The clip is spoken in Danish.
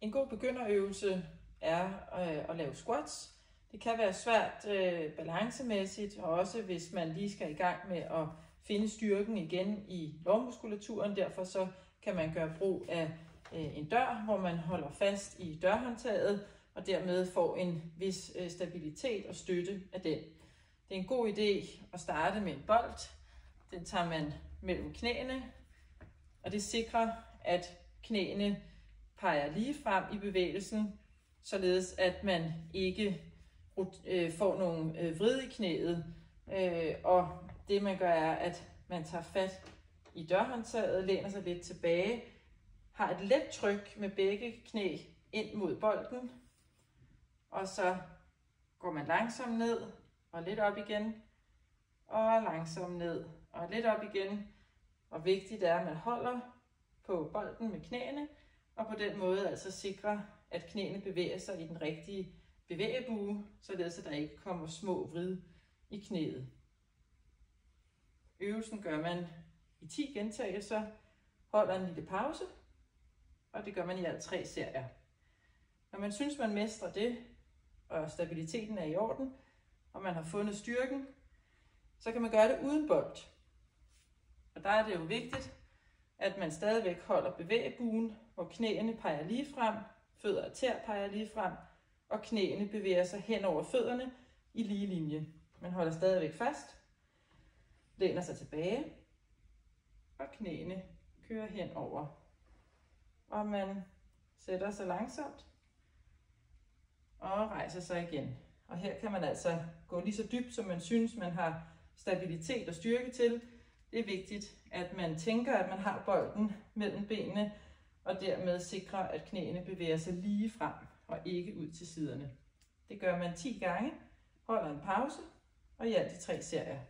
En god begynderøvelse er at lave squats. Det kan være svært balancemæssigt, og også hvis man lige skal i gang med at finde styrken igen i lårmuskulaturen. Derfor så kan man gøre brug af en dør, hvor man holder fast i dørhåndtaget, og dermed får en vis stabilitet og støtte af den. Det er en god idé at starte med en bold. Den tager man mellem knæene, og det sikrer, at knæene peger lige frem i bevægelsen, således at man ikke får nogen vrid i knæet. Og det man gør er, at man tager fat i dørhåndtaget, læner sig lidt tilbage, har et let tryk med begge knæ ind mod bolden, og så går man langsomt ned og lidt op igen, og langsomt ned og lidt op igen. Og vigtigt er, at man holder på bolden med knæene, og på den måde altså sikrer, at knæene bevæger sig i den rigtige bevægebue, således at der ikke kommer små vrid i knæet. Øvelsen gør man i 10 gentagelser, holder en lille pause, og det gør man i alt 3 serier. Når man synes, man mestrer det, og stabiliteten er i orden, og man har fundet styrken, så kan man gøre det uden bold. Og der er det jo vigtigt, at man stadigvæk holder bevægebuen, hvor knæene peger lige frem, fødder og tæer peger lige frem, og knæene bevæger sig hen over fødderne i lige linje. Man holder stadigvæk fast, læner sig tilbage, og knæene kører hen over. Og man sætter sig langsomt og rejser sig igen. Og her kan man altså gå lige så dybt, som man synes, man har stabilitet og styrke til. Det er vigtigt, at man tænker, at man har bolden mellem benene, og dermed sikrer, at knæene bevæger sig lige frem og ikke ud til siderne. Det gør man 10 gange, holder en pause, og i alt de 3 serier.